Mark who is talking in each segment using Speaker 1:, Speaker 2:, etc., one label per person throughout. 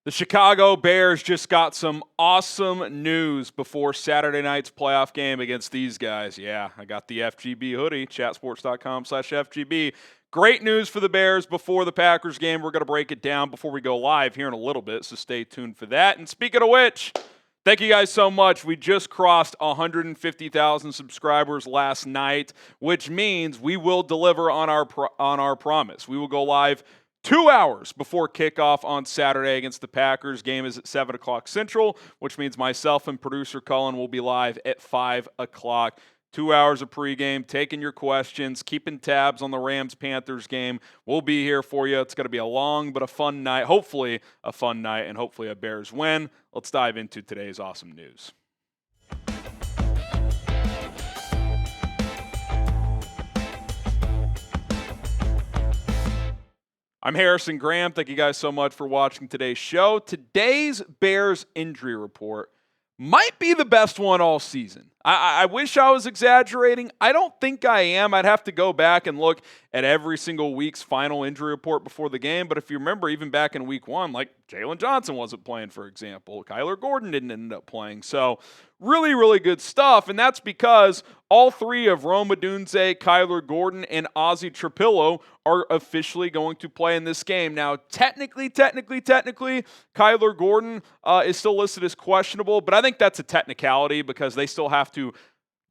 Speaker 1: The Chicago Bears just got some awesome news before Saturday night's playoff game against these guys. Yeah, I got the FGB hoodie, chatsports.com/FGB. Great news for the Bears before the Packers game. We're going to break it down before we go live here in a little bit, so stay tuned for that. And speaking of which, thank you guys so much. We just crossed 150,000 subscribers last night, which means we will deliver on our promise. We will go live 2 hours before kickoff on Saturday against the Packers. Game is at 7 o'clock Central, which means myself and producer Cullen will be live at 5 o'clock. 2 hours of pregame, taking your questions, keeping tabs on the Rams-Panthers game. We'll be here for you. It's going to be a long but a fun night, hopefully a fun night, and hopefully a Bears win. Let's dive into today's awesome news. I'm Harrison Graham. Thank you guys so much for watching today's show. Today's Bears injury report might be the best one all season. I wish I was exaggerating. I don't think I am. I'd have to go back and look at every single week's final injury report before the game. But if you remember, even back in week one, like Jalen Johnson wasn't playing, for example. Kyler Gordon didn't end up playing. So really, really good stuff. And that's because all three of Rome Odunze, Kyler Gordon, and Azie Trapilo are officially going to play in this game. Now, technically, Kyler Gordon is still listed as questionable, but I think that's a technicality because they still have to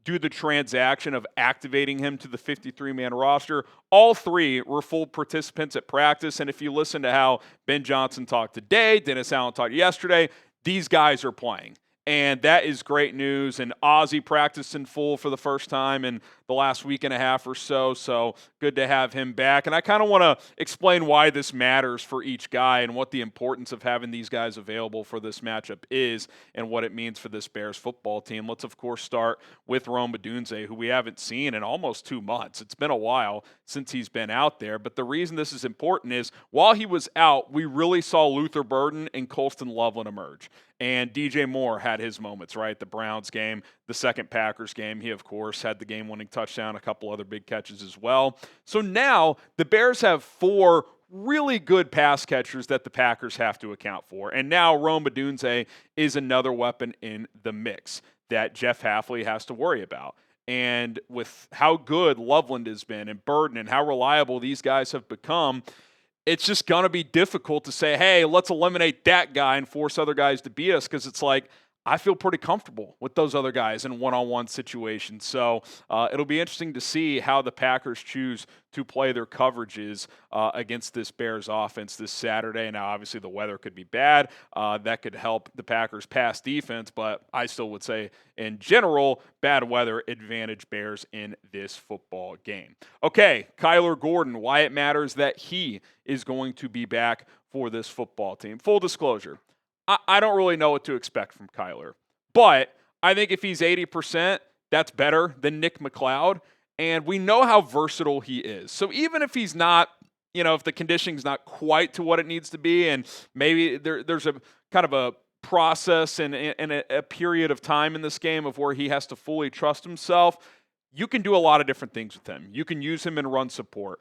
Speaker 1: do the transaction of activating him to the 53-man roster. All three were full participants at practice, and if you listen to how Ben Johnson talked today, Dennis Allen talked yesterday, these guys are playing. And that is great news. And Ozzy practiced in full for the first time in the last week and a half or so. So good to have him back. And I kind of want to explain why this matters for each guy and what the importance of having these guys available for this matchup is and what it means for this Bears football team. Let's, of course, start with Rome Odunze, who we haven't seen in almost 2 months. It's been a while since he's been out there. But the reason this is important is while he was out, we really saw Luther Burden and Colston Loveland emerge. And DJ Moore had his moments, right? The Browns game, the second Packers game. He, of course, had the game-winning touchdown, a couple other big catches as well. So now the Bears have 4 really good pass catchers that the Packers have to account for. And now Rome Odunze is another weapon in the mix that Jeff Hafley has to worry about. And with how good Loveland has been and Burden and how reliable these guys have become, it's just going to be difficult to say, hey, let's eliminate that guy and force other guys to beat us, because it's like, I feel pretty comfortable with those other guys in one-on-one situations. So it'll be interesting to see how the Packers choose to play their coverages against this Bears offense this Saturday. Now, obviously, the weather could be bad. That could help the Packers' pass defense, but I still would say, in general, bad weather advantage Bears in this football game. Okay, Kyler Gordon, why it matters that he is going to be back for this football team. Full disclosure, I don't really know what to expect from Kyler, but I think if he's 80%, that's better than Nick McLeod, and we know how versatile he is. So even if he's not, if the conditioning's not quite to what it needs to be, and maybe there's a kind of a process and a period of time in this game of where he has to fully trust himself, you can do a lot of different things with him. You can use him in run support.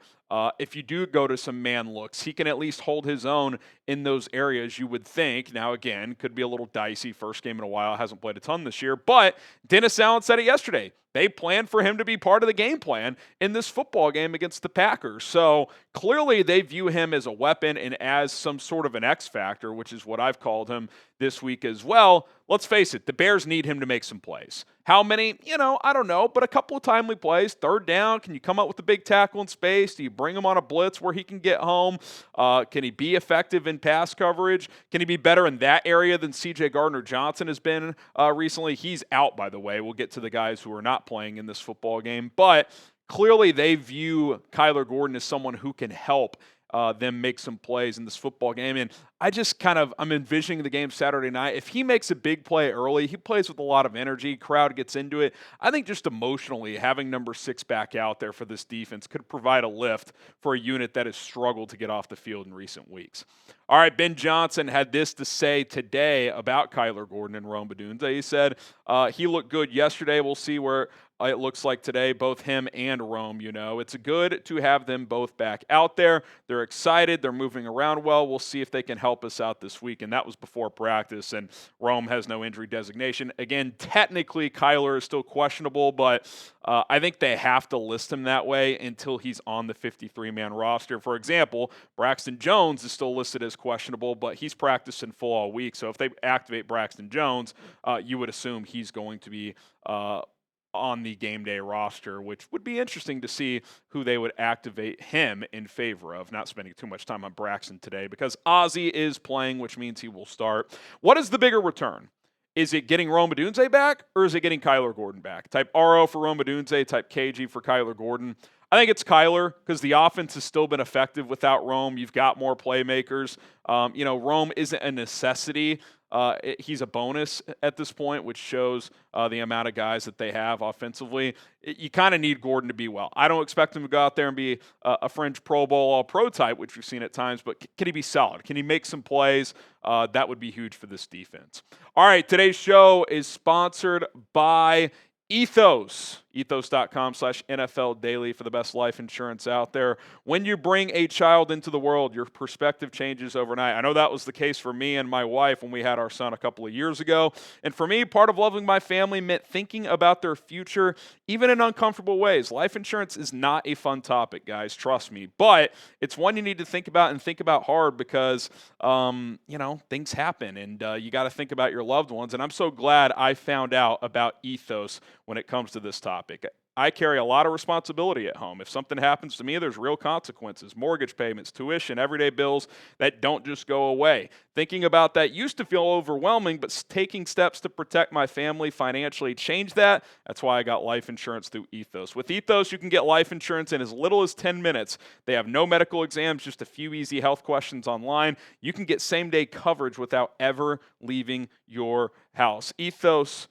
Speaker 1: If you do go to some man looks, he can at least hold his own in those areas, you would think. Now, again, could be a little dicey. First game in a while. Hasn't played a ton this year. But Dennis Allen said it yesterday. They plan for him to be part of the game plan in this football game against the Packers. So clearly they view him as a weapon and as some sort of an X factor, which is what I've called him this week as well. Let's face it, the Bears need him to make some plays. How many? I don't know, but a couple of timely plays. Third down, can you come up with a big tackle in space? Do you bring him on a blitz where he can get home? Can he be effective in pass coverage? Can he be better in that area than C.J. Gardner-Johnson has been recently? He's out, by the way. We'll get to the guys who are not playing in this football game. But clearly they view Kyler Gordon as someone who can help them make some plays in this football game. And I'm envisioning the game Saturday night. If he makes a big play early, he plays with a lot of energy, crowd gets into it. I think just emotionally, having number 6 back out there for this defense could provide a lift for a unit that has struggled to get off the field in recent weeks. All right, Ben Johnson had this to say today about Kyler Gordon and Rome Odunze. He said he looked good yesterday. We'll see where it looks like today, both him and Rome, It's good to have them both back out there. They're excited. They're moving around well. We'll see if they can help us out this week. And that was before practice, and Rome has no injury designation. Again, technically, Kyler is still questionable, but I think they have to list him that way until he's on the 53-man roster. For example, Braxton Jones is still listed as questionable, but he's practiced in full all week. So if they activate Braxton Jones, you would assume he's going to be on the game day roster, which would be interesting to see who they would activate him in favor of. Not spending too much time on Braxton today because Ozzy is playing, which means he will start. What is the bigger return? Is it getting Rome Odunze back, or is it getting Kyler Gordon back? Type RO for Rome Odunze, type KG for Kyler Gordon. I think it's Kyler because the offense has still been effective without Rome. You've got more playmakers. Rome isn't a necessity. He's a bonus at this point, which shows the amount of guys that they have offensively. You kind of need Gordon to be well. I don't expect him to go out there and be a fringe Pro Bowl All-Pro type, which we've seen at times, but can he be solid? Can he make some plays? That would be huge for this defense. All right, today's show is sponsored by Ethos. Ethos.com/NFL Daily for the best life insurance out there. When you bring a child into the world, your perspective changes overnight. I know that was the case for me and my wife when we had our son a couple of years ago. And for me, part of loving my family meant thinking about their future, even in uncomfortable ways. Life insurance is not a fun topic, guys, trust me. But it's one you need to think about and think about hard because, things happen and you got to think about your loved ones. And I'm so glad I found out about Ethos when it comes to this topic. I carry a lot of responsibility at home. If something happens to me, there's real consequences. Mortgage payments, tuition, everyday bills that don't just go away. Thinking about that used to feel overwhelming, but taking steps to protect my family financially changed that. That's why I got life insurance through Ethos. With Ethos, you can get life insurance in as little as 10 minutes. They have no medical exams, just a few easy health questions online. You can get same-day coverage without ever leaving your house. Ethos,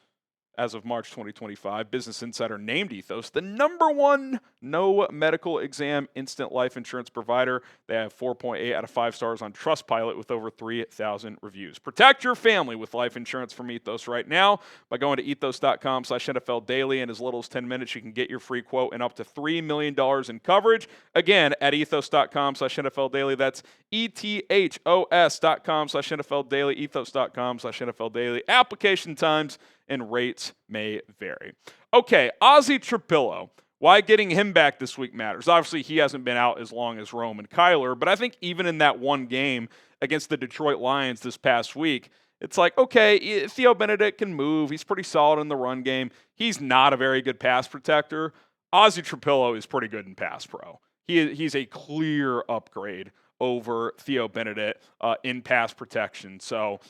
Speaker 1: as of March 2025, Business Insider named Ethos the #1 no medical exam instant life insurance provider. They have 4.8 out of 5 stars on Trustpilot with over 3,000 reviews. Protect your family with life insurance from Ethos right now by going to ethos.com/NFL Daily. In as little as 10 minutes, you can get your free quote and up to $3 million in coverage. Again, at ethos.com/NFL Daily. That's ethos.com/NFL Daily, ethos.com/NFL Daily. Application times and rates may vary. Okay, Azie Trapilo. Why getting him back this week matters. Obviously, he hasn't been out as long as Rome and Kyler, but I think even in that one game against the Detroit Lions this past week, it's like, okay, Theo Benedict can move. He's pretty solid in the run game. He's not a very good pass protector. Azie Trapilo is pretty good in pass pro. He's a clear upgrade over Theo Benedict in pass protection. So,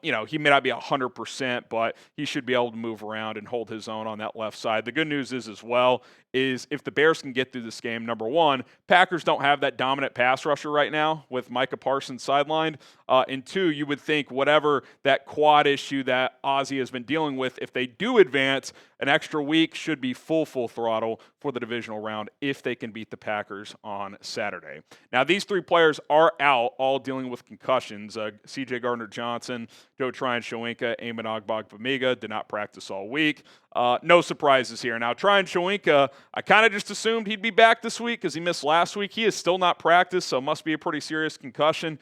Speaker 1: he may not be 100%, but he should be able to move around and hold his own on that left side. The good news is as well is if the Bears can get through this game, number one, Packers don't have that dominant pass rusher right now with Micah Parsons sidelined. And two, you would think whatever that quad issue that Ozzy has been dealing with, if they do advance, an extra week should be full throttle for the divisional round if they can beat the Packers on Saturday. Now, these three players are out, all dealing with concussions. C.J. Gardner-Johnson, Joe Tryon-Shoyinka, Eamon Ogbongbemiga did not practice all week. No surprises here. Now, Tryon-Shoyinka, I kind of just assumed he'd be back this week because he missed last week. He has still not practiced, so it must be a pretty serious concussion.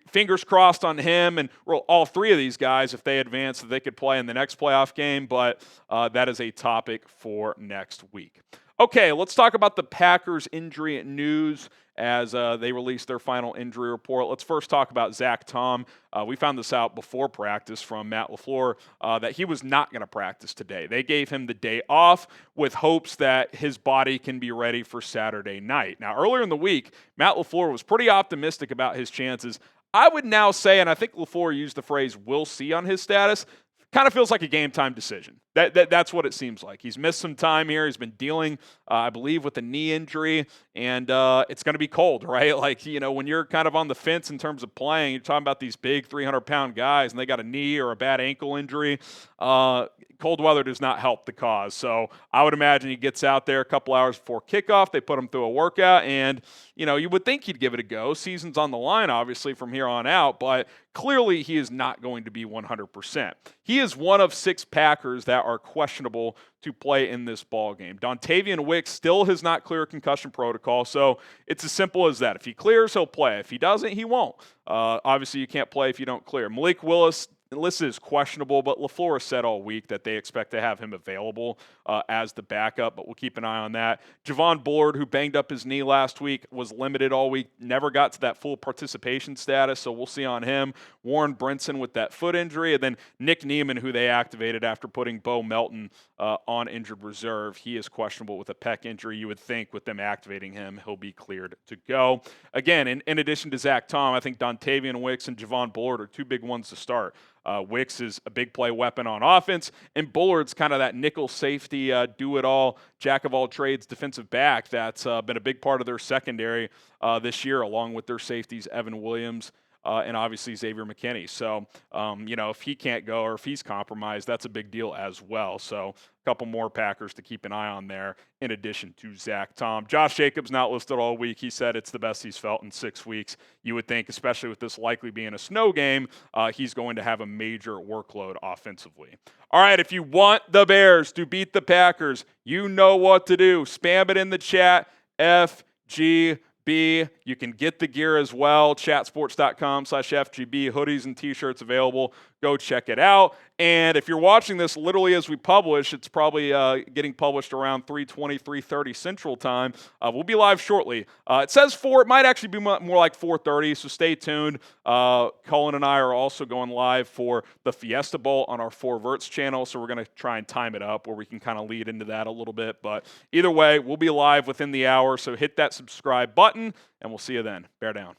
Speaker 1: Fingers crossed on him and all three of these guys, if they advance, that they could play in the next playoff game, but that is a topic for next week. Okay, let's talk about the Packers injury news as they released their final injury report. Let's first talk about Zach Tom. We found this out before practice from Matt LaFleur that he was not going to practice today. They gave him the day off with hopes that his body can be ready for Saturday night. Now, earlier in the week, Matt LaFleur was pretty optimistic about his chances. I would now say, and I think LaFleur used the phrase, "we'll see" on his status. Kind of feels like a game-time decision. That's what it seems like. He's missed some time here. He's been dealing, I believe, with a knee injury, and it's going to be cold, right? Like, when you're kind of on the fence in terms of playing, you're talking about these big 300-pound guys, and they got a knee or a bad ankle injury. Cold weather does not help the cause. So I would imagine he gets out there a couple hours before kickoff. They put him through a workout, and, you would think he'd give it a go. Season's on the line, obviously, from here on out, but clearly he is not going to be 100%. He is one of 6 Packers that are questionable to play in this ball game. Dontavian Wicks still has not cleared concussion protocol, so it's as simple as that. If he clears, he'll play. If he doesn't, he won't. Obviously, you can't play if you don't clear. Malik Willis listed as questionable, but LaFleur said all week that they expect to have him available as the backup, but we'll keep an eye on that. Javon Bullard, who banged up his knee last week, was limited all week, never got to that full participation status, so we'll see on him. Warren Brinson with that foot injury, and then Nick Neiman, who they activated after putting Bo Melton on injured reserve. He is questionable with a pec injury. You would think with them activating him, he'll be cleared to go. Again, in addition to Zach Tom, I think Dontavian Wicks and Javon Bullard are two big ones to start. Wicks is a big play weapon on offense, and Bullard's kind of that nickel safety, do-it-all, jack-of-all-trades defensive back that's been a big part of their secondary this year, along with their safeties, Evan Williams, and obviously Xavier McKinney. So, if he can't go or if he's compromised, that's a big deal as well. So a couple more Packers to keep an eye on there in addition to Zach Tom. Josh Jacobs not listed all week. He said it's the best he's felt in 6 weeks. You would think, especially with this likely being a snow game, he's going to have a major workload offensively. All right, if you want the Bears to beat the Packers, you know what to do. Spam it in the chat, FGB. You can get the gear as well. Chatsports.com/FGB. Hoodies and t-shirts available. Go check it out. And if you're watching this literally as we publish, it's probably getting published around 3:20, 3:30 Central Time. We'll be live shortly. It says 4. It might actually be more like 4:30, so stay tuned. Colin and I are also going live for the Fiesta Bowl on our 4Verts channel, so we're going to try and time it up where we can kind of lead into that a little bit. But either way, we'll be live within the hour, so hit that subscribe button, and we'll see you then. Bear down.